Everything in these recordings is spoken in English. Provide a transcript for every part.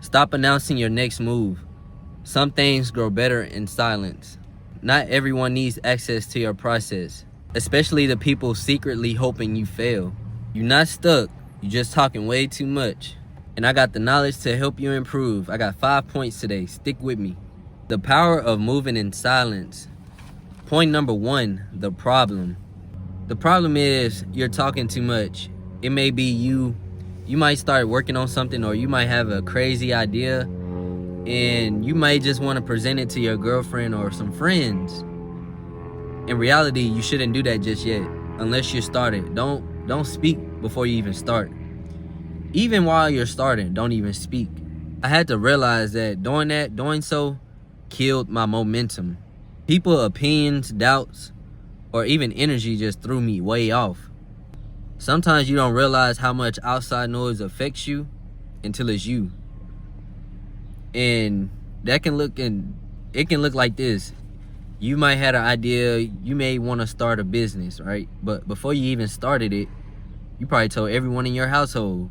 Stop announcing your next move. Some things grow better in silence. Not everyone needs access to your process, especially the people secretly hoping you fail. You're not stuck, you're just talking way too much. And I got the knowledge to help you improve. I got 5 points today. Stick with me. The power of moving in silence. Point number 1, the problem. The problem is you're talking too much. It may be you might start working on something, or you might have a crazy idea and you might just want to present it to your girlfriend or some friends. In reality, you shouldn't do that just yet unless you're started. Don't speak before you even start. Even while you're starting, don't even speak. I had to realize that doing so killed my momentum. People opinions, doubts, or even energy just threw me way off. Sometimes you don't realize how much outside noise affects you until it's you. And it can look like this. You might have an idea, you may want to start a business, right? But before you even started it, you probably told everyone in your household.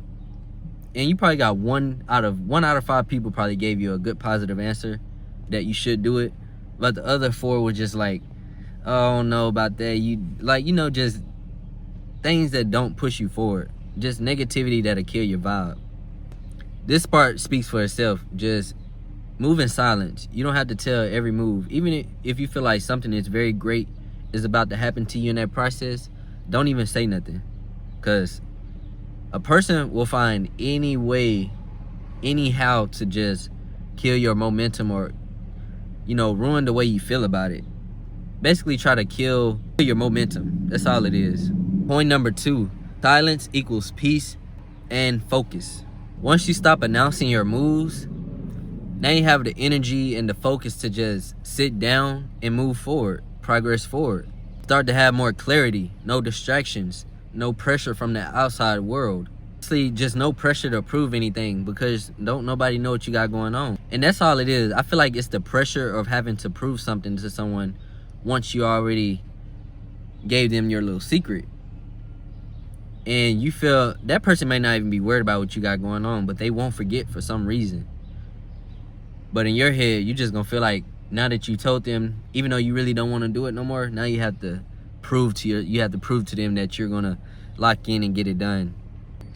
And you probably got one out of 5 people probably gave you a good positive answer that you should do it. But the other 4 were just like, oh, I don't know about that. Just things that don't push you forward. Just negativity that'll kill your vibe. This part speaks for itself. Just move in silence. You don't have to tell every move. Even if you feel like something is very great is about to happen to you in that process, don't even say nothing. Because a person will find any way, anyhow to just kill your momentum or, ruin the way you feel about it. Basically try to kill your momentum. That's all it is. Point number 2, silence equals peace and focus. Once you stop announcing your moves, now you have the energy and the focus to just sit down and move forward, progress forward. Start to have more clarity, no distractions, no pressure from the outside world. Honestly, just no pressure to prove anything because don't nobody know what you got going on. And that's all it is. I feel like it's the pressure of having to prove something to someone once you already gave them your little secret. And you feel that person may not even be worried about what you got going on, but they won't forget for some reason. But in your head, you just gonna feel like now that you told them, even though you really don't want to do it no more, now you have to prove to them that you're gonna lock in and get it done.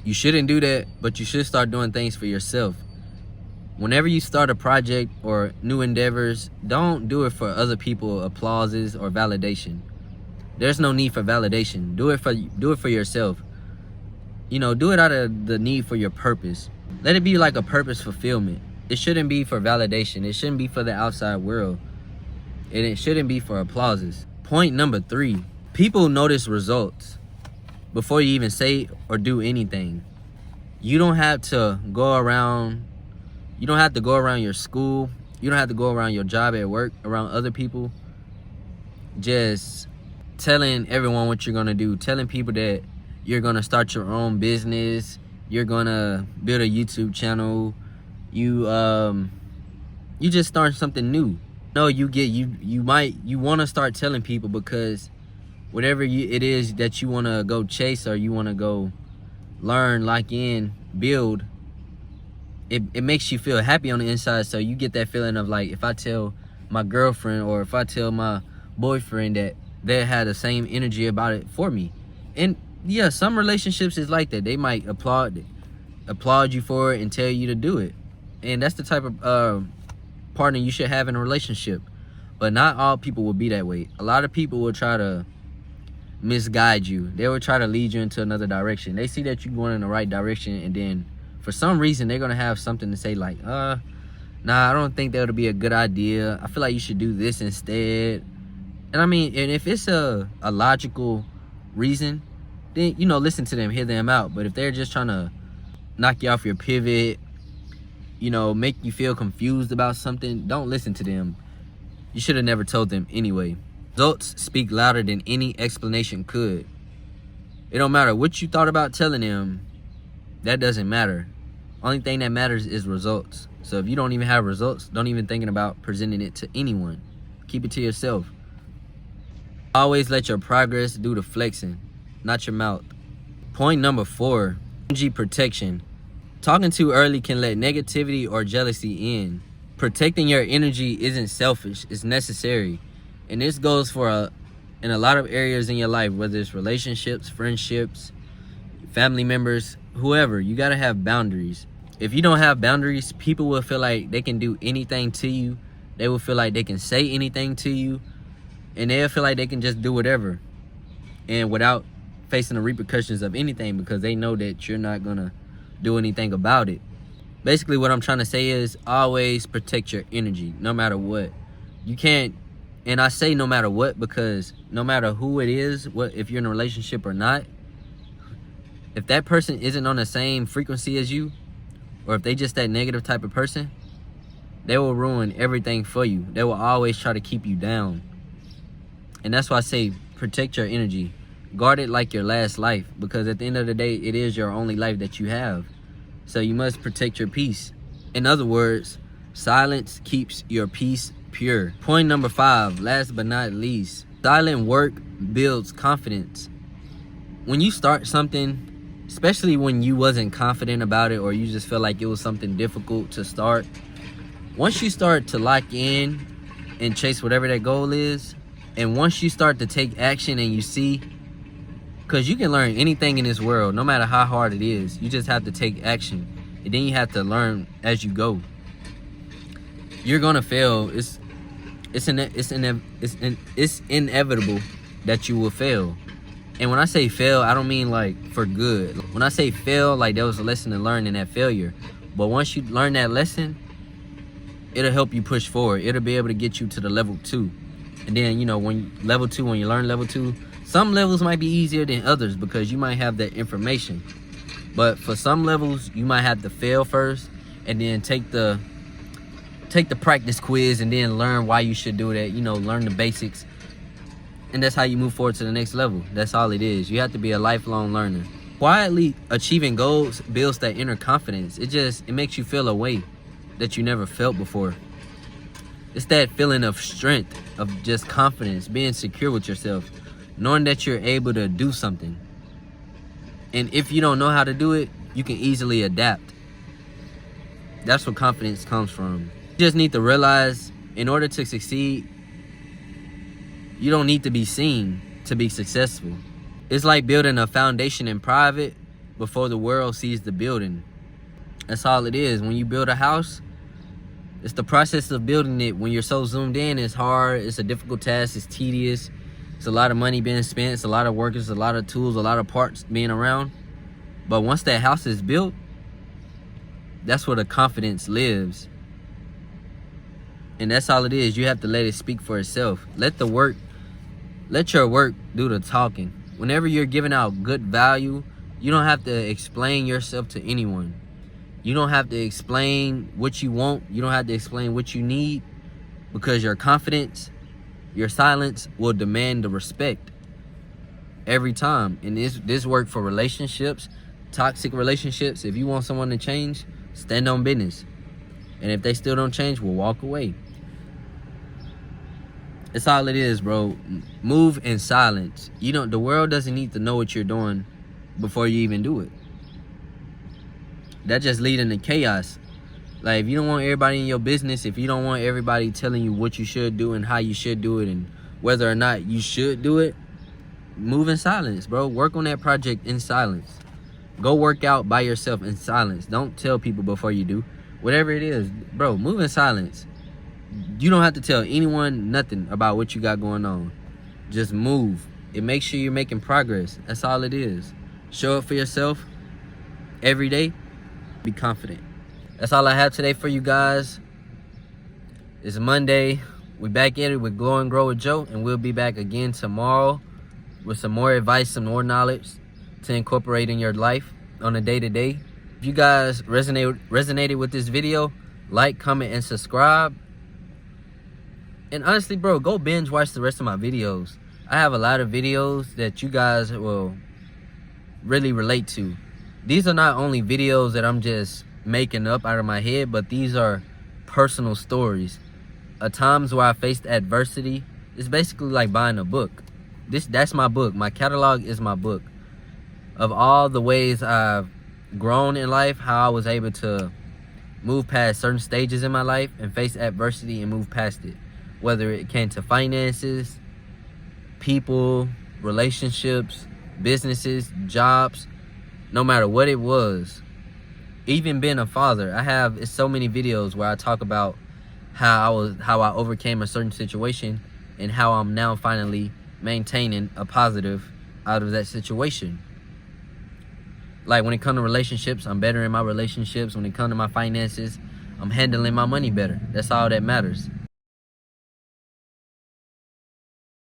You shouldn't do that, but you should start doing things for yourself. Whenever you start a project or new endeavors, don't do it for other people's applauses or validation. There's no need for validation. Do it for yourself. Do it out of the need for your purpose. Let it be like a purpose fulfillment. It shouldn't be for validation. It shouldn't be for the outside world. And it shouldn't be for applauses. Point number 3, people notice results before you even say or do anything. You don't have to go around your school. You don't have to go around your job at work, around other people, just telling everyone what you're gonna do, telling people that you're gonna start your own business, you're gonna build a YouTube channel, you just start something new. No, you want to start telling people because whatever it is that you want to go chase or you want to go learn, lock in, build, it makes you feel happy on the inside. So you get that feeling of like, if I tell my girlfriend or if I tell my boyfriend that they had the same energy about it for me. And yeah, some relationships is like that. They might applaud you for it and tell you to do it. And that's the type of partner you should have in a relationship. But not all people will be that way. A lot of people will try to misguide you. They will try to lead you into another direction. They see that you're going in the right direction, and then for some reason they're gonna have something to say like, nah, I don't think that would be a good idea. I feel like you should do this instead. And if it's a logical reason, then listen to them, hear them out. But if they're just trying to knock you off your pivot, make you feel confused about something, don't listen to them. You should have never told them anyway. Results speak louder than any explanation could. It don't matter what you thought about telling them. That doesn't matter. Only thing that matters is results. So if you don't even have results, don't even thinking about presenting it to anyone. Keep it to yourself. Always let your progress do the flexing, not your mouth. Point number 4, energy protection. Talking too early can let negativity or jealousy in. Protecting your energy isn't selfish, it's necessary. And this goes for in a lot of areas in your life, whether it's relationships, friendships, family members, whoever. You gotta have boundaries. If you don't have boundaries, people will feel like they can do anything to you. They will feel like they can say anything to you, and they'll feel like they can just do whatever, and without facing the repercussions of anything, because they know that you're not gonna do anything about it. Basically, what I'm trying to say is always protect your energy, no matter what. You can't, and I say no matter what because no matter who it is, if you're in a relationship or not, if that person isn't on the same frequency as you, or if they just that negative type of person, they will ruin everything for you. They will always try to keep you down. And that's why I say protect your energy. Guard it like your last life, because at the end of the day, it is your only life that you have. So you must protect your peace. In other words, silence keeps your peace pure. Point number 5, last but not least, silent work builds confidence. When you start something, especially when you wasn't confident about it, or you just feel like it was something difficult to start, once you start to lock in and chase whatever that goal is, and once you start to take action and you see, because you can learn anything in this world, no matter how hard it is, you just have to take action, and then you have to learn as you go. You're gonna fail. It's inevitable that you will fail. And when I say fail, I don't mean like for good. When I say fail, like there was a lesson to learn in that failure. But once you learn that lesson, it'll help you push forward. It'll be able to get you to the level 2. And then, when you learn level 2, some levels might be easier than others because you might have that information. But for some levels, you might have to fail first and then take the practice quiz and then learn why you should do that, learn the basics. And that's how you move forward to the next level. That's all it is. You have to be a lifelong learner. Quietly achieving goals builds that inner confidence. It makes you feel a way that you never felt before. It's that feeling of strength, of just confidence, being secure with yourself, knowing that you're able to do something. And if you don't know how to do it, you can easily adapt. That's where confidence comes from. You just need to realize, in order to succeed, you don't need to be seen to be successful. It's like building a foundation in private before the world sees the building. That's all it is. When you build a house, it's the process of building it. When you're so zoomed in, it's hard, it's a difficult task, it's tedious, it's a lot of money being spent, it's a lot of workers, a lot of tools, a lot of parts being around. But once that house is built, that's where the confidence lives. And that's all it is. You have to let it speak for itself. Let your work do the talking. Whenever you're giving out good value, you don't have to explain yourself to anyone. You don't have to explain what you want. You don't have to explain what you need, because your confidence, your silence will demand the respect every time. And this work for relationships, toxic relationships. If you want someone to change, stand on business. And if they still don't change, we'll walk away. It's all it is, bro. Move in silence. The world doesn't need to know what you're doing before you even do it. That just leads into chaos. Like, if you don't want everybody in your business, if you don't want everybody telling you what you should do and how you should do it and whether or not you should do it, move in silence, bro. Work on that project in silence. Go work out by yourself in silence. Don't tell people before you do. Whatever it is, bro, move in silence. You don't have to tell anyone nothing about what you got going on. Just move. It makes sure you're making progress. That's all it is. Show up for yourself every day. Be confident. That's all I have today for you guys. It's Monday. We back at it with Glow and Grow with Joe, and we'll be back again tomorrow with some more advice, some more knowledge to incorporate in your life on a day-to-day. If you guys resonated with this video, like, comment, and subscribe. And honestly, bro, go binge watch the rest of my videos. I have a lot of videos that you guys will really relate to. These are not only videos that I'm just making up out of my head, but these are personal stories. At times where I faced adversity. It's basically like buying a book. That's my book. My catalog is my book of all the ways I've grown in life, how I was able to move past certain stages in my life and face adversity and move past it. Whether it came to finances, people, relationships, businesses, jobs, no matter what it was. Even being a father, it's so many videos where I talk about how I overcame a certain situation and how I'm now finally maintaining a positive out of that situation. Like when it comes to relationships, I'm better in my relationships. When it comes to my finances, I'm handling my money better. That's all that matters.